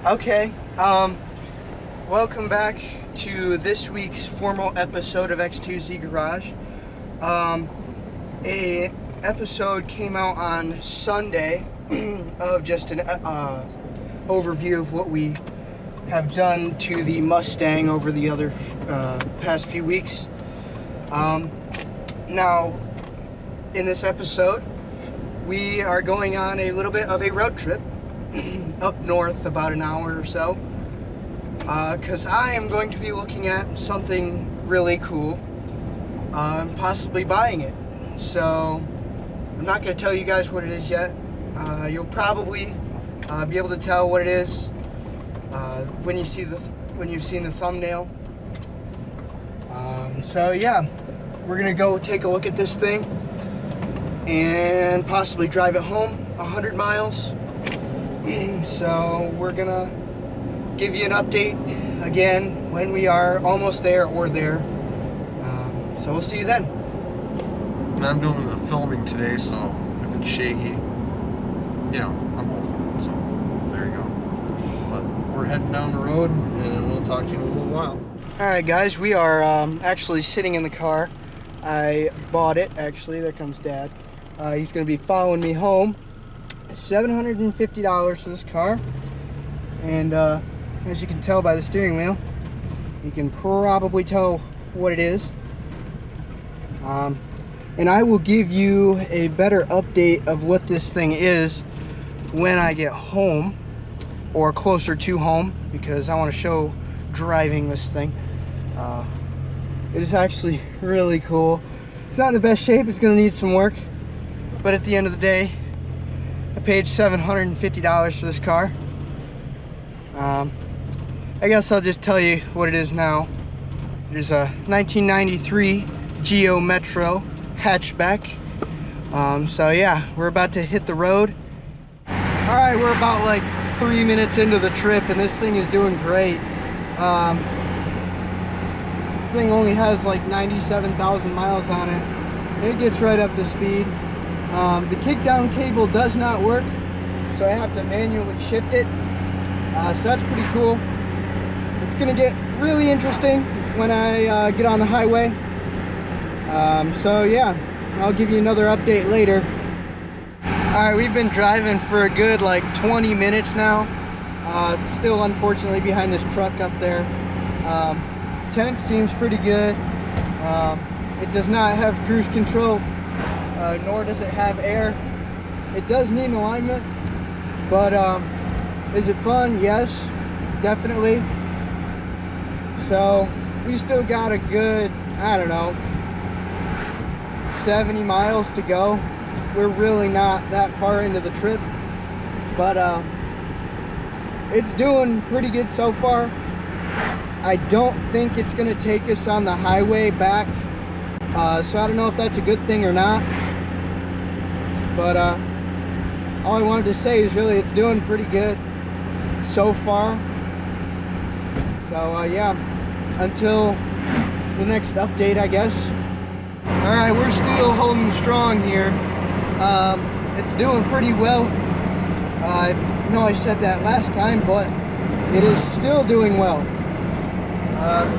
Okay, welcome back to this week's formal episode of X2Z Garage. A episode came out on Sunday of just an overview of what we have done to the Mustang over the other past few weeks. Now, in this episode, we are going on a little bit of a road trip up north, about an hour or so, because I am going to be looking at something really cool, possibly buying it. So I'm not going to tell you guys what it is yet. You'll probably be able to tell what it is when you've seen the thumbnail. So yeah, we're gonna go take a look at this thing and possibly drive it home 100 miles. So we're gonna give you an update again when we are almost there or there. So we'll see you then. I'm doing the filming today, so if it's shaky, you know, I'm old. So there you go. But we're heading down the road, and we'll talk to you in a little while. All right, guys, we are actually sitting in the car. I bought it, actually. There comes Dad. He's gonna be following me home. $750 for this car, and as you can tell by the steering wheel, you can probably tell what it is. And I will give you a better update of what this thing is when I get home, or closer to home, because I want to show driving this thing. It is actually really cool. It's not in the best shape, it's going to need some work, but at the end of the day, I paid $750 for this car. I guess I'll just tell you what it is now. It is a 1993 Geo Metro hatchback. So yeah, we're about to hit the road. All right, we're about like 3 minutes into the trip, and this thing is doing great. This thing only has like 97,000 miles on it. It gets right up to speed. The kickdown cable does not work, so I have to manually shift it. So that's pretty cool. It's gonna get really interesting when I get on the highway. So yeah, I'll give you another update later. Alright, we've been driving for a good like 20 minutes now. Still unfortunately behind this truck up there. Temp seems pretty good. It does not have cruise control. Nor does it have air. It does need an alignment, but is it fun? Yes, definitely. So we still got a good, I don't know, 70 miles to go. We're really not that far into the trip, but it's doing pretty good so far. I don't think it's gonna take us on the highway back, so I don't know if that's a good thing or not. But all I wanted to say is really it's doing pretty good so far. So yeah, until the next update, I guess. All right, we're still holding strong here. It's doing pretty well. I know I said that last time, but it is still doing well.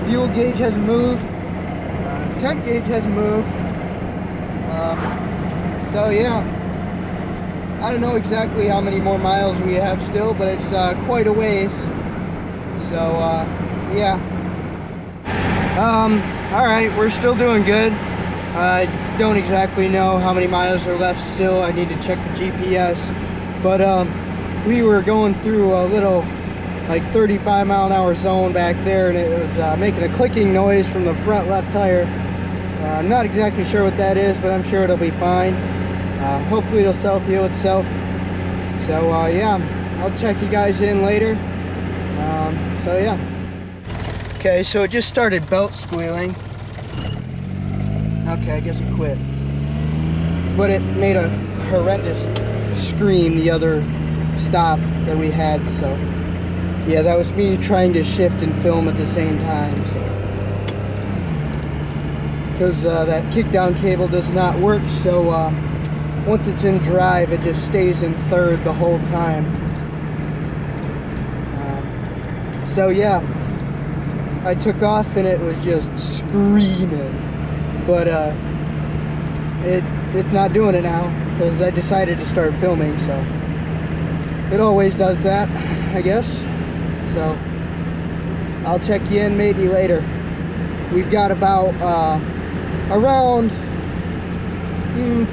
Fuel gauge has moved. Temp gauge has moved. So yeah, I don't know exactly how many more miles we have still, but it's quite a ways. So yeah. All right, we're still doing good. I don't exactly know how many miles are left still. I need to check the GPS, but we were going through a little like 35-mile-an-hour zone back there, and it was making a clicking noise from the front left tire. I'm not exactly sure what that is, but I'm sure it'll be fine. Hopefully it'll self-heal itself. So yeah, I'll check you guys in later. So yeah. Okay, so it just started belt squealing. Okay, I guess it quit. But it made a horrendous scream the other stop that we had, so yeah, that was me trying to shift and film at the same time. So because that kickdown cable does not work, so once it's in drive, it just stays in third the whole time. So yeah, I took off and it was just screaming, but it's not doing it now because I decided to start filming, so it always does that, I guess. So I'll check you in maybe later. We've got about around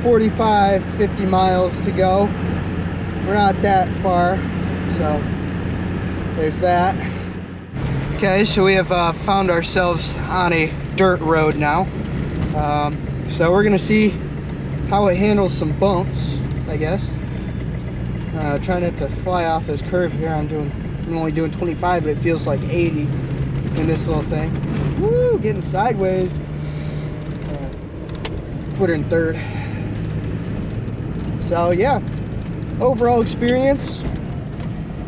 45-50 miles to go. We're not that far, so there's that. Okay, so we have found ourselves on a dirt road now. So we're gonna see how it handles some bumps, I guess. Trying not to fly off this curve here. I'm only doing 25, but it feels like 80 in this little thing. Woo, getting sideways. Put her in third. So yeah, overall experience.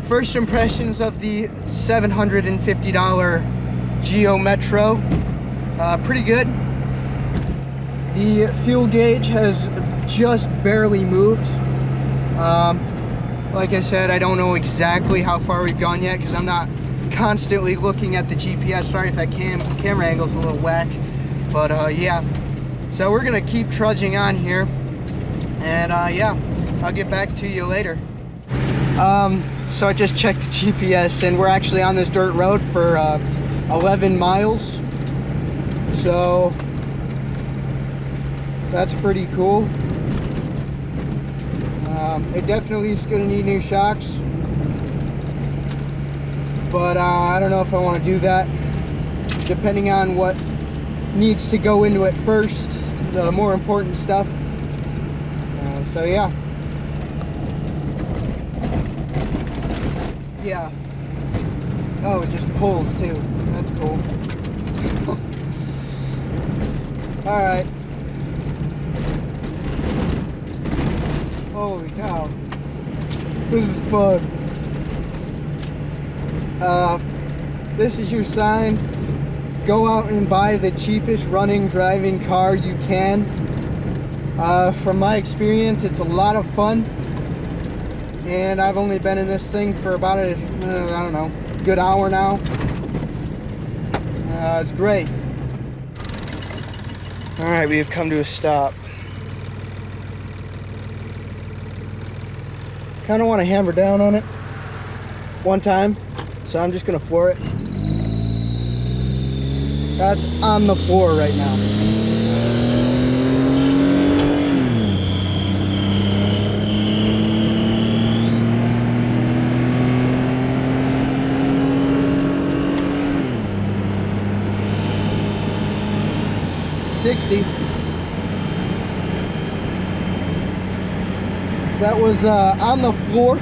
First impressions of the $750 Geo Metro, pretty good. The fuel gauge has just barely moved. Like I said, I don't know exactly how far we've gone yet because I'm not constantly looking at the GPS. Sorry if that camera angle's a little whack, but yeah. So we're gonna keep trudging on here, and yeah, I'll get back to you later. So I just checked the GPS and we're actually on this dirt road for 11 miles. So that's pretty cool. It definitely is gonna need new shocks, but I don't know if I want to do that, depending on what needs to go into it first, the more important stuff. So yeah. Yeah. Oh, it just pulls too. That's cool. Alright. Holy cow. This is fun. This is your sign. Go out and buy the cheapest running, driving car you can. From my experience, it's a lot of fun. And I've only been in this thing for about I don't know, good hour now. It's great. All right, we have come to a stop. Kind of want to hammer down on it one time, so I'm just gonna floor it. That's on the floor right now. So that was on the floor.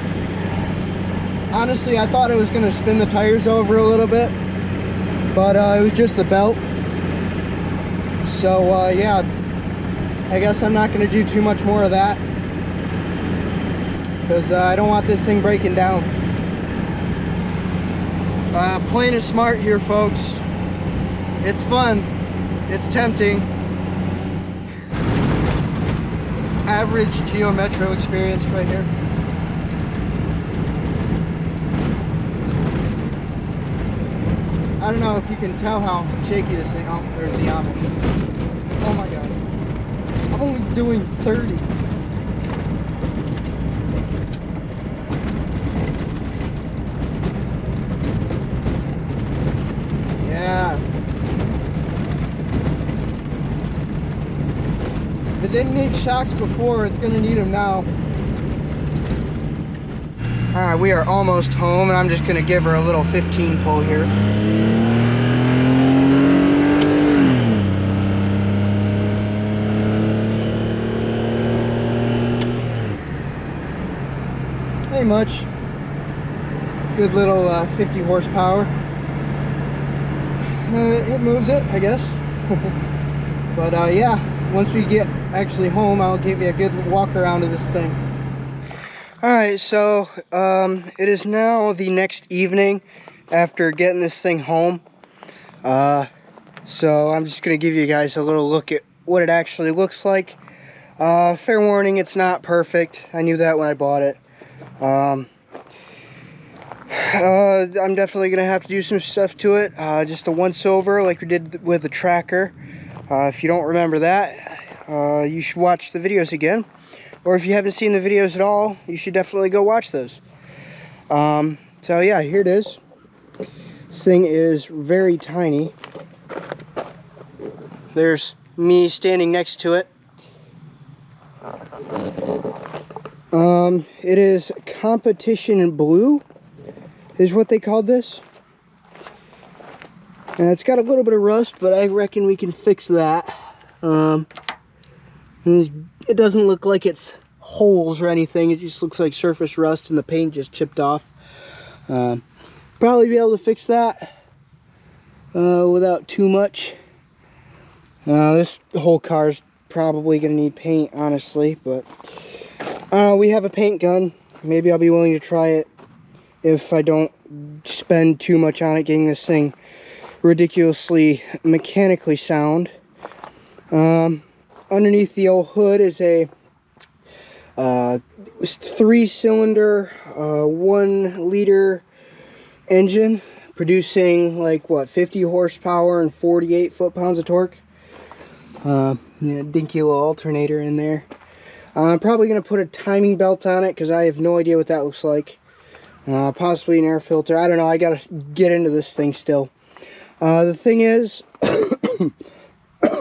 Honestly, I thought it was going to spin the tires over a little bit, but it was just the belt. So yeah, I guess I'm not going to do too much more of that because I don't want this thing breaking down. Playing it smart here, folks. It's fun. It's tempting. Average Geo Metro experience right here. I don't know if you can tell how shaky this thing. Oh, there's the Amish. Oh my gosh. I'm only doing 30. Yeah. If it didn't need shocks before, it's gonna need them now. Alright, we are almost home, and I'm just gonna give her a little 15 pull here. Ain't much. Good little 50 horsepower. It moves it, I guess. But yeah. Once we get actually home, I'll give you a good walk around of this thing. Alright, so it is now the next evening after getting this thing home. So I'm just going to give you guys a little look at what it actually looks like. Fair warning, it's not perfect. I knew that when I bought it. I'm definitely gonna have to do some stuff to it. Just a once over like we did with the tracker. If you don't remember that, you should watch the videos again. Or if you haven't seen the videos at all, you should definitely go watch those. So yeah, here it is. This thing is very tiny. There's me standing next to it. It is Competition Blue, is what they called this. And it's got a little bit of rust, but I reckon we can fix that. It doesn't look like it's holes or anything. It just looks like surface rust and the paint just chipped off. Probably be able to fix that without too much. This whole car's probably gonna need paint, honestly, but we have a paint gun. Maybe I'll be willing to try it if I don't spend too much on it getting this thing ridiculously mechanically sound. Underneath the old hood is a 3-cylinder 1-liter engine producing like what, 50 horsepower and 48 foot-pounds of torque. Yeah, dinky little alternator in there. I'm probably going to put a timing belt on it because I have no idea what that looks like. Possibly an air filter. I don't know. I got to get into this thing still. The thing is,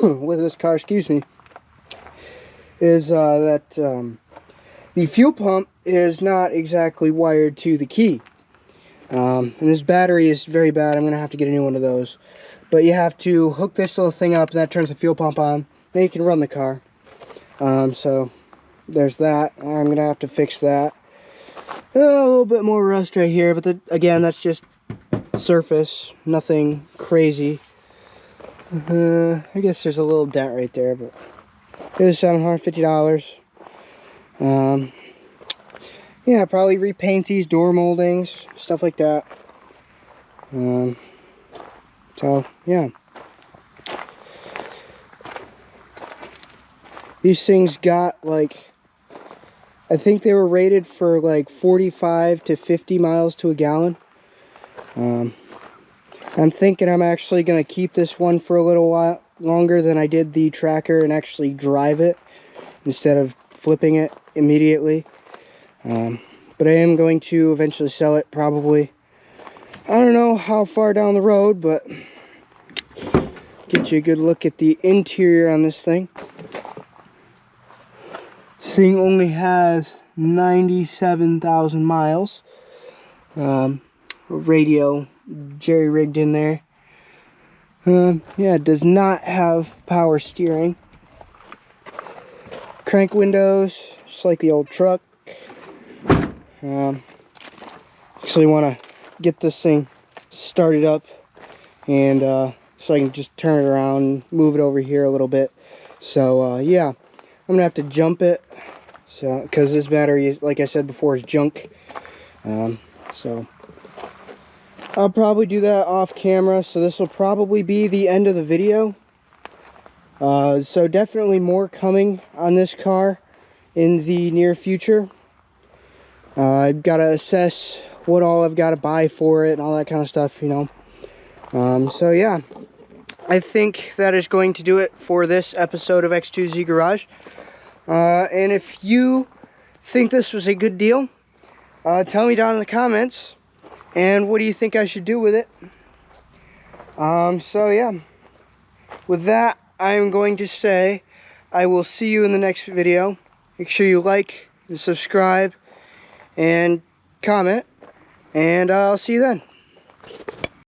with this car, excuse me, is that the fuel pump is not exactly wired to the key. And this battery is very bad. I'm going to have to get a new one of those. But you have to hook this little thing up, and that turns the fuel pump on. Then you can run the car. So there's that. I'm going to have to fix that. A little bit more rust right here, but again, that's just surface. Nothing crazy. I guess there's a little dent right there, but it was $750. Yeah, probably repaint these door moldings, stuff like that. So yeah, these things got like, I think they were rated for like 45 to 50 miles to a gallon. I'm thinking I'm actually going to keep this one for a little while longer than I did the tracker and actually drive it instead of flipping it immediately. But I am going to eventually sell it, probably. I don't know how far down the road, but get you a good look at the interior on this thing. This thing only has 97,000 miles. Radio jerry-rigged in there. Yeah, it does not have power steering. Crank windows, just like the old truck. Actually want to get this thing started up, and so I can just turn it around and move it over here a little bit. So yeah, I'm gonna have to jump it, so because this battery, like I said before, is junk. So I'll probably do that off camera, so this will probably be the end of the video. So definitely more coming on this car in the near future. I've got to assess what all I've got to buy for it and all that kind of stuff, you know. So yeah, I think that is going to do it for this episode of X2Z Garage. And if you think this was a good deal, tell me down in the comments. And what do you think I should do with it? So yeah, with that, I'm going to say I will see you in the next video. Make sure you like and subscribe and comment, and I'll see you then.